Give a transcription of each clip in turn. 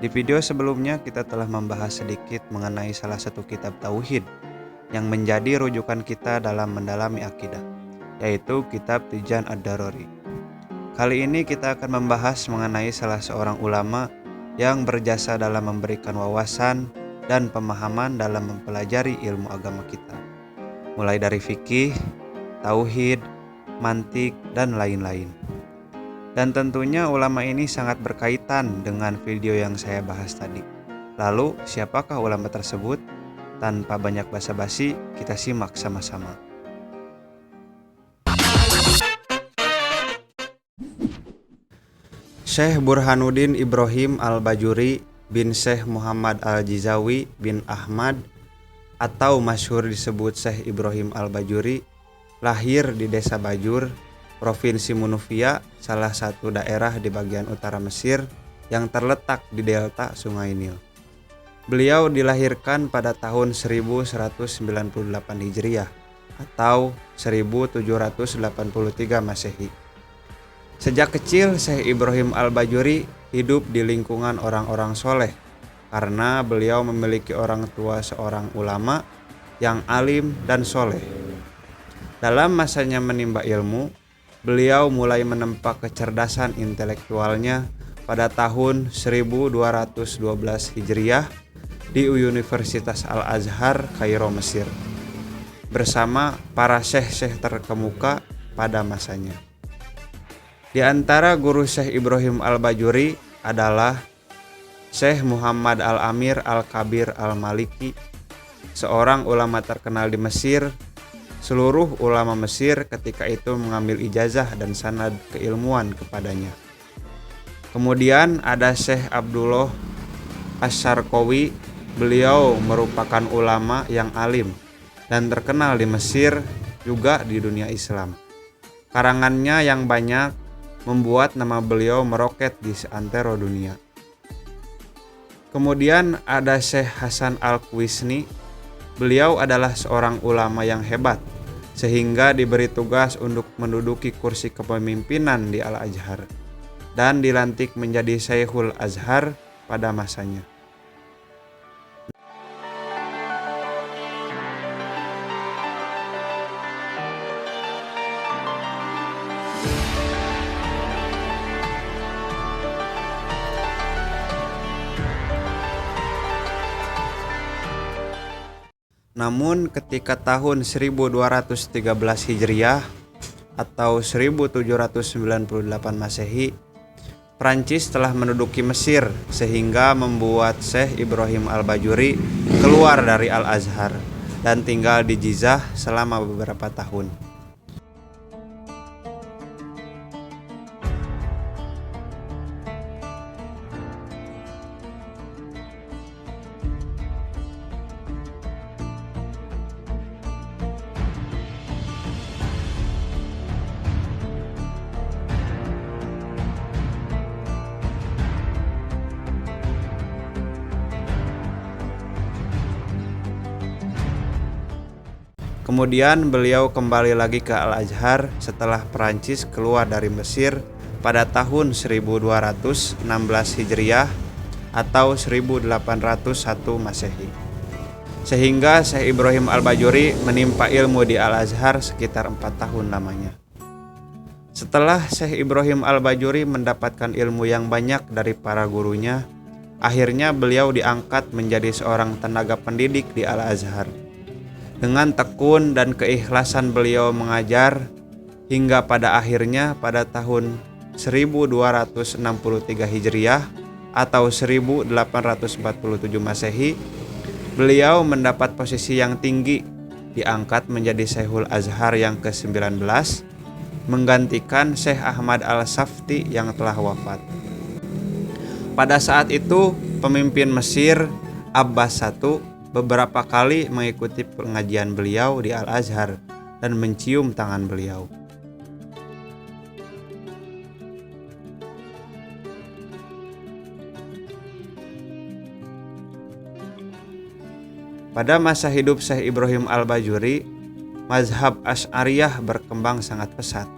Di video sebelumnya kita telah membahas sedikit mengenai salah satu kitab tauhid yang menjadi rujukan kita dalam mendalami akidah, yaitu kitab Tijan Ad-Darori. Kali ini kita akan membahas mengenai salah seorang ulama yang berjasa dalam memberikan wawasan dan pemahaman dalam mempelajari ilmu agama kita, mulai dari fikih, tauhid, mantik, dan lain-lain. Dan tentunya ulama ini sangat berkaitan dengan video yang saya bahas tadi. Lalu, siapakah ulama tersebut? Tanpa banyak basa-basi, kita simak sama-sama. Syekh Burhanuddin Ibrahim Al-Bajuri bin Syekh Muhammad Al-Jizawi bin Ahmad atau masyhur disebut Syekh Ibrahim Al-Bajuri lahir di Desa Bajur, Provinsi Munufia, salah satu daerah di bagian utara Mesir yang terletak di delta Sungai Nil. Beliau dilahirkan pada tahun 1198 Hijriah atau 1783 Masehi. Sejak kecil Syekh Ibrahim Al-Bajuri hidup di lingkungan orang-orang soleh karena beliau memiliki orang tua seorang ulama yang alim dan soleh. Dalam masanya menimba ilmu, beliau mulai menempa kecerdasan intelektualnya pada tahun 1212 Hijriah di Universitas Al-Azhar, Kairo, Mesir, bersama para syekh-syekh terkemuka pada masanya. Di antara guru Syekh Ibrahim Al-Bajuri adalah Syekh Muhammad Al-Amir Al-Kabir Al-Maliki, seorang ulama terkenal di Mesir. Seluruh ulama Mesir ketika itu mengambil ijazah dan sanad keilmuan kepadanya. Kemudian ada Syekh Abdullah Asy-Syarqawi. Beliau merupakan ulama yang alim dan terkenal di Mesir juga di dunia Islam. Karangannya yang banyak membuat nama beliau meroket di seantero dunia. Kemudian ada Syekh Hasan Al-Quisni. Beliau adalah seorang ulama yang hebat, sehingga diberi tugas untuk menduduki kursi kepemimpinan di Al-Azhar dan dilantik menjadi Syekhul Azhar pada masanya. Namun ketika tahun 1213 Hijriah atau 1798 Masehi, Prancis telah menduduki Mesir sehingga membuat Syekh Ibrahim Al-Bajuri keluar dari Al-Azhar dan tinggal di Jizah selama beberapa tahun. Kemudian beliau kembali lagi ke Al-Azhar setelah Perancis keluar dari Mesir pada tahun 1216 Hijriah atau 1801 Masehi. Sehingga Syekh Ibrahim Al-Bajuri menimpa ilmu di Al-Azhar sekitar 4 tahun lamanya. Setelah Syekh Ibrahim Al-Bajuri mendapatkan ilmu yang banyak dari para gurunya, akhirnya beliau diangkat menjadi seorang tenaga pendidik di Al-Azhar. Dengan tekun dan keikhlasan beliau mengajar hingga pada akhirnya pada tahun 1263 Hijriah atau 1847 Masehi, beliau mendapat posisi yang tinggi, diangkat menjadi Syekhul Azhar yang ke-19, menggantikan Syekh Ahmad Al-Safti yang telah wafat. Pada saat itu, pemimpin Mesir Abbas I beberapa kali mengikuti pengajian beliau di Al-Azhar dan mencium tangan beliau. Pada masa hidup Syekh Ibrahim Al-Bajuri, mazhab Asy'ariyah berkembang sangat pesat.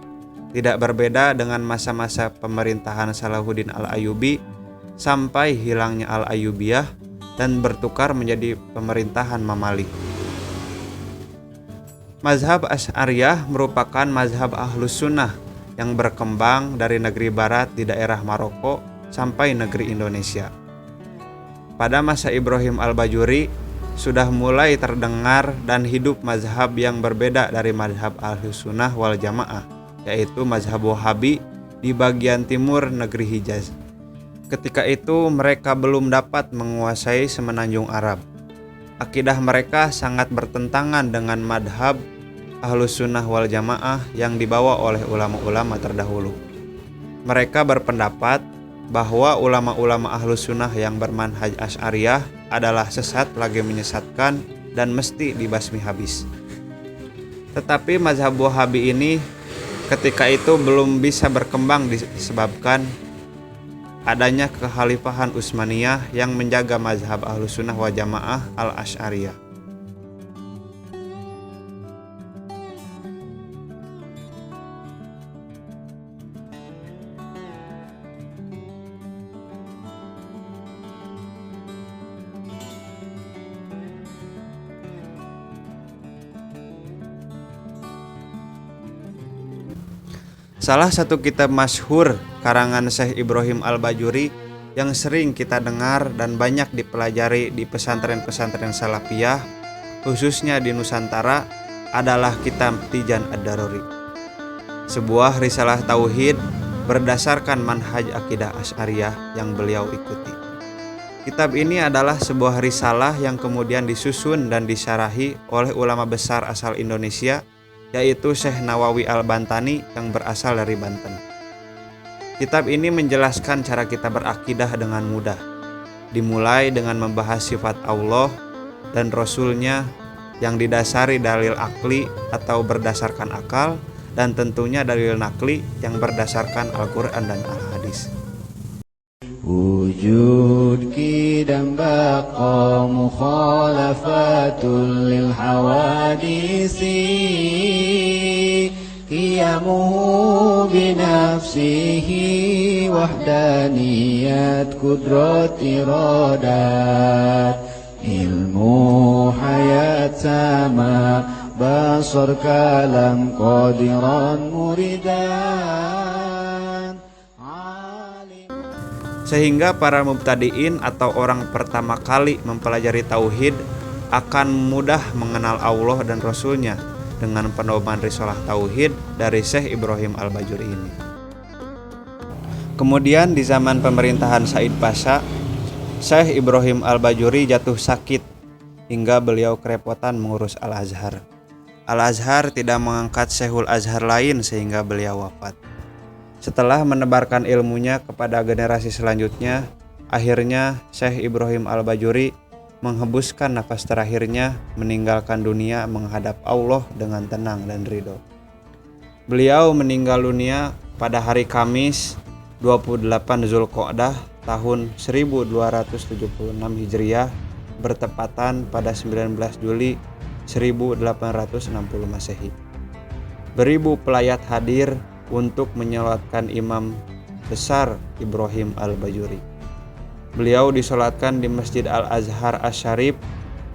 Tidak berbeda dengan masa-masa pemerintahan Salahuddin Al-Ayyubi, sampai hilangnya Al-Ayyubiyah dan bertukar menjadi pemerintahan Mamalik. Mazhab Asy'ariyah merupakan mazhab Ahlus Sunnah yang berkembang dari negeri barat di daerah Maroko sampai negeri Indonesia. Pada masa Ibrahim Al-Bajuri sudah mulai terdengar dan hidup mazhab yang berbeda dari mazhab Ahlus Sunnah wal Jamaah, yaitu mazhab Wahabi di bagian timur negeri Hijaz. Ketika itu mereka belum dapat menguasai semenanjung Arab. Akidah mereka sangat bertentangan dengan madhab Ahlus Sunnah wal Jamaah yang dibawa oleh ulama-ulama terdahulu. Mereka berpendapat bahwa ulama-ulama Ahlus Sunnah yang bermanhaj Asy'ariyah adalah sesat lagi menyesatkan dan mesti dibasmi habis. Tetapi mazhab Wahabi ini ketika itu belum bisa berkembang disebabkan adanya kekhalifahan Utsmaniyah yang menjaga mazhab Ahlus Sunnah wal Jamaah Al-Asy'ariyah. Salah satu kitab masyhur karangan Syekh Ibrahim Al-Bajuri yang sering kita dengar dan banyak dipelajari di pesantren-pesantren salafiyah, khususnya di Nusantara, adalah kitab Tijan Ad-Daruri. Sebuah risalah tauhid berdasarkan manhaj akidah Asy'ariyah yang beliau ikuti. Kitab ini adalah sebuah risalah yang kemudian disusun dan disyarahi oleh ulama besar asal Indonesia, yaitu Syekh Nawawi Al-Bantani yang berasal dari Banten. Kitab ini menjelaskan cara kita berakidah dengan mudah, dimulai dengan membahas sifat Allah dan Rasul-Nya yang didasari dalil akli atau berdasarkan akal, dan tentunya dalil nakli yang berdasarkan Al-Quran dan Al-Hadis. Wujud kidam baqa mukhalafatul lil hawadisi qiyamuhu binafsihi wahdaniyat kudrat iradat ilmu hayat sama basar kalam qadiran muridan. Sehingga para mubtadiin atau orang pertama kali mempelajari tauhid akan mudah mengenal Allah dan Rasul-Nya dengan pedoman risalah tauhid dari Syekh Ibrahim Al-Bajuri ini. Kemudian di zaman pemerintahan Said Pasha, Syekh Ibrahim Al-Bajuri jatuh sakit hingga beliau kerepotan mengurus Al-Azhar. Al-Azhar tidak mengangkat Syekhul Azhar lain sehingga beliau wafat. Setelah menebarkan ilmunya kepada generasi selanjutnya, akhirnya Syekh Ibrahim Al-Bajuri menghembuskan nafas terakhirnya meninggalkan dunia menghadap Allah dengan tenang dan ridho. Beliau meninggal dunia pada hari Kamis 28 Zulqa'dah tahun 1276 Hijriah bertepatan pada 19 Juli 1860 Masehi. Beribu pelayat hadir untuk menyolatkan Imam besar Ibrahim Al-Bajuri. Beliau disolatkan di Masjid Al-Azhar Asy-Syarif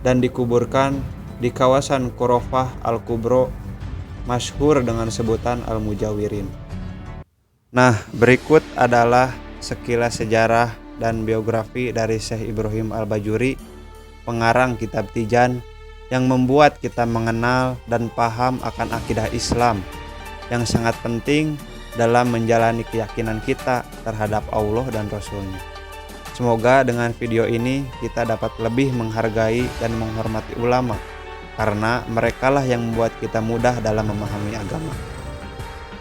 dan dikuburkan di kawasan Khurafah Al-Kubro, masyhur dengan sebutan Al-Mujawirin. Nah, berikut adalah sekilas sejarah dan biografi dari Syekh Ibrahim Al-Bajuri, pengarang kitab Tijan, yang membuat kita mengenal dan paham akan akidah Islam yang sangat penting dalam menjalani keyakinan kita terhadap Allah dan Rasul-Nya. Semoga dengan video ini kita dapat lebih menghargai dan menghormati ulama, karena merekalah yang membuat kita mudah dalam memahami agama.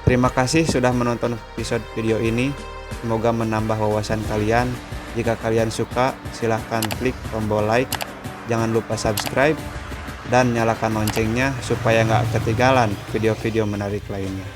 Terima kasih sudah menonton episode video ini. Semoga menambah wawasan kalian. Jika kalian suka, silahkan klik tombol like. Jangan lupa subscribe dan nyalakan loncengnya supaya nggak ketinggalan video-video menarik lainnya.